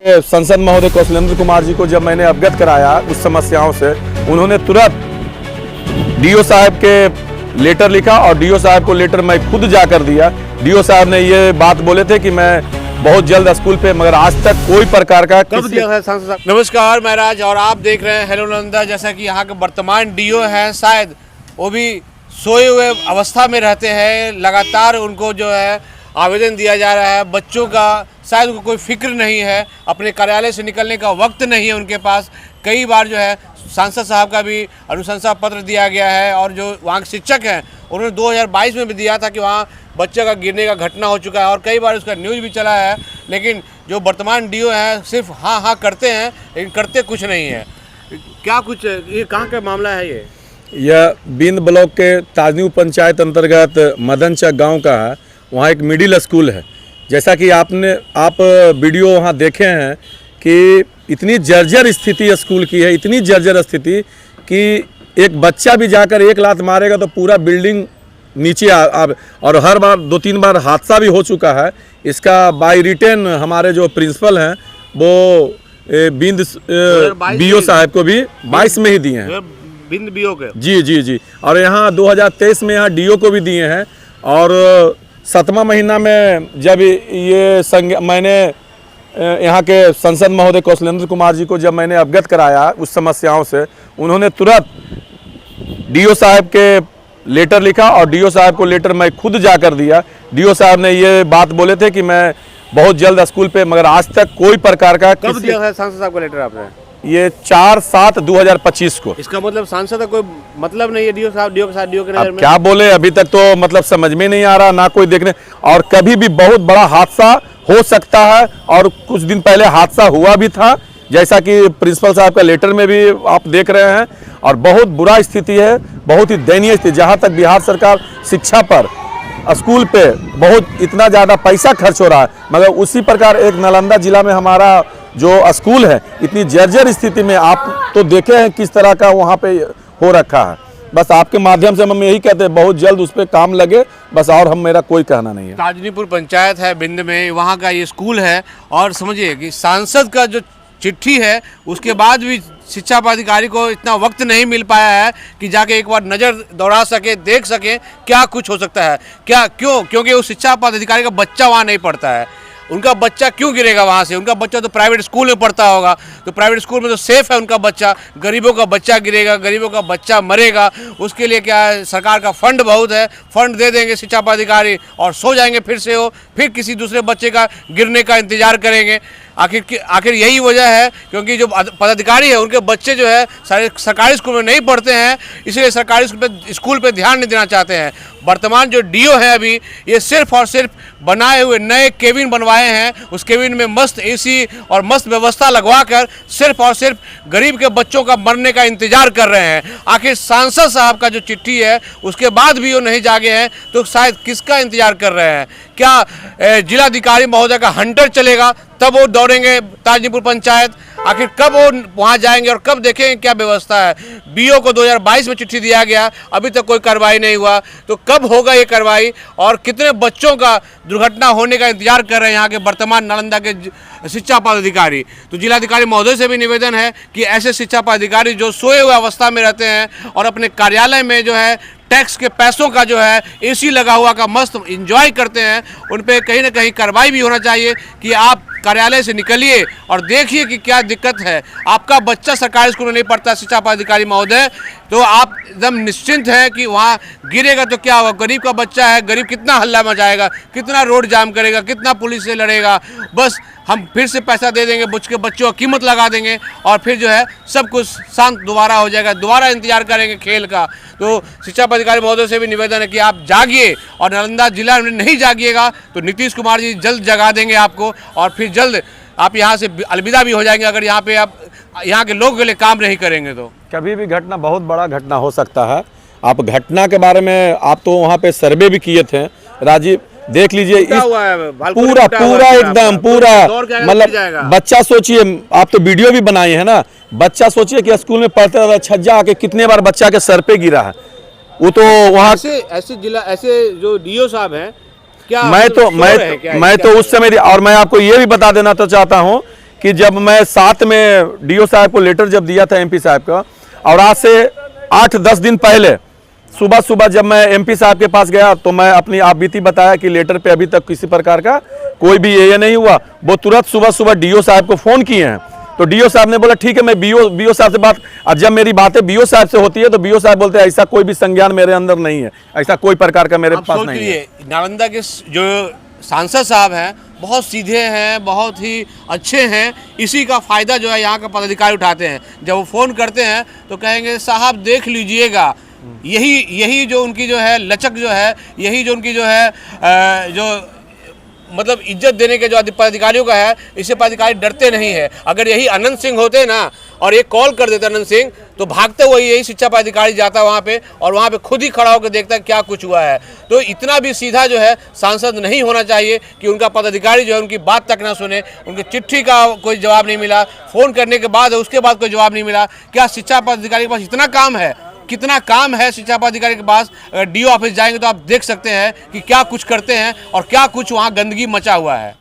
संसद महोदय कौशलेंद्र कुमार जी को जब मैंने अवगत कराया उस समस्याओं से, उन्होंने तुरंत डीओ साहब के लेटर लिखा और डीओ साहब को लेटर मैं खुद जाकर दिया। डीओ साहब ने ये बात बोले थे कि मैं बहुत जल्द स्कूल पे, मगर आज तक कोई प्रकार का नमस्कार मैं राज और आप देख रहे हैं हेलो नालंदा। जैसा कि यहाँ के वर्तमान डीओ हैं, शायद वो भी सोए हुए अवस्था में रहते हैं। लगातार उनको जो है आवेदन दिया जा रहा है। बच्चों का शायद उनको कोई फिक्र नहीं है, अपने कार्यालय से निकलने का वक्त नहीं है उनके पास। कई बार जो है सांसद साहब का भी अनुशंसा पत्र दिया गया है और जो वहाँ के शिक्षक हैं उन्होंने 2022 में भी दिया था कि वहाँ बच्चे का गिरने का घटना हो चुका है और कई बार उसका न्यूज़ भी चला है। लेकिन जो वर्तमान डीओ हैं सिर्फ हाँ हाँ करते हैं लेकिन करते कुछ नहीं है। क्या कुछ ये कहाँ का मामला है? यह बिंद ब्लॉक के ताजनी पंचायत अंतर्गत मदनचक गांव का है। वहाँ एक मिडिल स्कूल है। जैसा कि आप वीडियो वहाँ देखे हैं कि इतनी जर्जर स्थिति स्कूल की है, इतनी जर्जर स्थिति कि एक बच्चा भी जाकर एक लात मारेगा तो पूरा बिल्डिंग नीचे और हर बार 2-3 बार हादसा भी हो चुका है। इसका बाय रिटर्न हमारे जो प्रिंसिपल हैं वो बिंद बीओ साहब को भी 22 में ही दिए हैं। बिंद बीओ के जी। और यहाँ 2023 में यहाँ डीओ को भी दिए हैं। और 7वां महीना में जब मैंने यहाँ के संसद महोदय कौशलेंद्र कुमार जी को जब मैंने अवगत कराया उस समस्याओं से, उन्होंने तुरंत डीओ साहब के लेटर लिखा और डीओ साहब को लेटर मैं खुद जाकर दिया। डीओ साहब ने ये बात बोले थे कि मैं बहुत जल्द स्कूल पे, मगर आज तक कोई प्रकार का कब दिया है सांसद साहब को लेटर आपने? ये 4/7/2025 को। इसका मतलब सांसद का कोई मतलब नहीं है डीओ के साथ डीओ के नजर में? क्या बोले, अभी तक तो मतलब समझ में नहीं आ रहा, ना कोई देखने। और कभी भी बहुत बड़ा हादसा हो सकता है और कुछ दिन पहले हादसा हुआ भी था, जैसा कि प्रिंसिपल साहब का लेटर में भी आप देख रहे हैं। और बहुत बुरा स्थिति है, बहुत ही दयनीय स्थिति। जहाँ तक बिहार सरकार शिक्षा पर, स्कूल पे बहुत इतना ज़्यादा पैसा खर्च हो रहा है, मगर उसी प्रकार एक नालंदा जिला में हमारा जो स्कूल है इतनी जर्जर स्थिति में आप तो देखे हैं किस तरह का वहाँ पे हो रखा है। बस आपके माध्यम से हम यही कहते हैं बहुत जल्द उस पर काम लगे, बस। और मेरा कोई कहना नहीं है। ताजनीपुर पंचायत है बिंद में, वहाँ का ये स्कूल है। और समझिए कि सांसद का जो चिट्ठी है उसके बाद भी शिक्षा पदाधिकारी को इतना वक्त नहीं मिल पाया है कि जाके एक बार नज़र दौड़ा सके, देख सके क्या कुछ हो सकता है। क्योंकि उस शिक्षा पदाधिकारी का बच्चा वहाँ नहीं पढ़ता है। उनका बच्चा क्यों गिरेगा वहाँ से? उनका बच्चा तो प्राइवेट स्कूल में पढ़ता होगा, तो प्राइवेट स्कूल में तो सेफ है उनका बच्चा। गरीबों का बच्चा गिरेगा, गरीबों का बच्चा मरेगा, उसके लिए क्या है, सरकार का फंड बहुत है, फंड दे देंगे शिक्षा पदाधिकारी और सो जाएंगे फिर किसी दूसरे बच्चे का गिरने का इंतजार करेंगे। आखिर यही वजह है क्योंकि जो पदाधिकारी है उनके बच्चे जो है सारे सरकारी स्कूल में नहीं पढ़ते हैं, इसलिए सरकारी स्कूल पे ध्यान नहीं देना चाहते हैं। वर्तमान जो डीओ है अभी ये सिर्फ और सिर्फ बनाए हुए नए केबिन बनवाए हैं, उस केबिन में मस्त एसी और मस्त व्यवस्था लगवा कर सिर्फ और सिर्फ गरीब के बच्चों का मरने का इंतजार कर रहे हैं। आखिर सांसद साहब का जो चिट्ठी है उसके बाद भी वो नहीं जागे हैं, तो शायद किसका इंतजार कर रहे हैं? क्या जिलाधिकारी महोदय का हंटर चलेगा तब वो दौड़ेंगे ताजनीपुर पंचायत? आखिर कब वो वहाँ जाएंगे और कब देखेंगे क्या व्यवस्था है? बीओ को 2022 में चिट्ठी दिया गया, अभी तक कोई कार्रवाई नहीं हुआ, तो कब होगा ये कार्रवाई? और कितने बच्चों का दुर्घटना होने का इंतजार कर रहे हैं यहाँ के वर्तमान नालंदा के शिक्षा पदाधिकारी? तो जिलाधिकारी महोदय से भी निवेदन है कि ऐसे शिक्षा पदाधिकारी जो सोए हुए अवस्था में रहते हैं और अपने कार्यालय में जो है टैक्स के पैसों का जो है एसी लगा हुआ का मस्त एंजॉय करते हैं, उन पे कहीं ना कहीं कार्रवाई भी होना चाहिए कि आप कार्यालय से निकलिए और देखिए कि क्या दिक्कत है। आपका बच्चा सरकारी स्कूल में नहीं पढ़ता शिक्षा पदाधिकारी महोदय, तो आप एकदम निश्चिंत हैं कि वहाँ गिरेगा तो क्या होगा? गरीब का बच्चा है, गरीब कितना हल्ला मचाएगा, कितना रोड जाम करेगा, कितना पुलिस से लड़ेगा। बस हम फिर से पैसा दे देंगे, बच्चों की कीमत लगा देंगे और फिर जो है सब कुछ शांत दोबारा हो जाएगा, दोबारा इंतजार करेंगे खेल का। तो शिक्षा पदाधिकारी महोदय से भी निवेदन है कि आप जागिए, और नालंदा जिला में नहीं जागिएगा तो नीतीश कुमार जी जल्द जगा देंगे आपको और फिर जल्द आप यहाँ से अलविदा भी हो जाएंगे अगर यहाँ पे आप यहाँ के लोगों के लिए काम नहीं करेंगे तो। कभी भी घटना, बहुत बड़ा घटना हो सकता है। आप घटना के बारे में आप तो वहाँ पे सर्वे भी किए थे राजीव, देख लीजिए पूरा एकदम पूरा, मतलब बच्चा सोचिए, आप तो वीडियो भी बनाए हैं ना, बच्चा सोचिए कि स्कूल में पढ़ते रहता छज्जा आके कितने बार बच्चा के सर पे गिरा है। वो तो वहाँ ऐसे जो डीओ साहब हैं, क्या मैं तो उस समय, और मैं आपको ये भी बता देना तो चाहता हूँ कि जब मैं साथ में डीओ साहब को लेटर जब दिया था एमपी साहब का, और आज से 8-10 दिन पहले सुबह सुबह जब मैं एमपी साहब के पास गया तो मैं अपनी आप बीती बताया कि लेटर पे अभी तक किसी प्रकार का कोई भी ये नहीं हुआ। वो तुरंत सुबह सुबह डीओ साहब को फ़ोन किए हैं, तो डीओ साहब ने बोला ठीक है मैं बीओ साहब से बात, और जब मेरी बातें बीओ साहब से होती है तो बीओ साहब बोलते हैं ऐसा कोई भी संज्ञान मेरे अंदर नहीं है, ऐसा कोई प्रकार का मेरे आप पास सोच नहीं है। लीजिए, नालंदा के जो सांसद साहब हैं बहुत सीधे हैं, बहुत ही अच्छे हैं। इसी का फ़ायदा जो है यहाँ का पदाधिकारी उठाते हैं। जब वो फ़ोन करते हैं तो कहेंगे साहब देख लीजिएगा। यही जो उनकी जो है लचक जो है, यही जो उनकी जो है जो मतलब इज्जत देने के जो पदाधिकारियों का है, इससे पदाधिकारी डरते नहीं है। अगर यही अनंत सिंह होते ना और एक कॉल कर देते अनंत सिंह, तो भागते हुए यही शिक्षा पदाधिकारी जाता वहाँ पे और वहाँ पे खुद ही खड़ा होकर देखता है क्या कुछ हुआ है। तो इतना भी सीधा जो है सांसद नहीं होना चाहिए कि उनका पदाधिकारी जो है उनकी बात तक ना सुने। उनकी चिट्ठी का कोई जवाब नहीं मिला, फ़ोन करने के बाद उसके बाद कोई जवाब नहीं मिला। क्या शिक्षा पदाधिकारी के पास इतना काम है? कितना काम है शिक्षा पदाधिकारी के पास? अगर डीओ ऑफिस जाएंगे तो आप देख सकते हैं कि क्या कुछ करते हैं और क्या कुछ वहाँ गंदगी मचा हुआ है।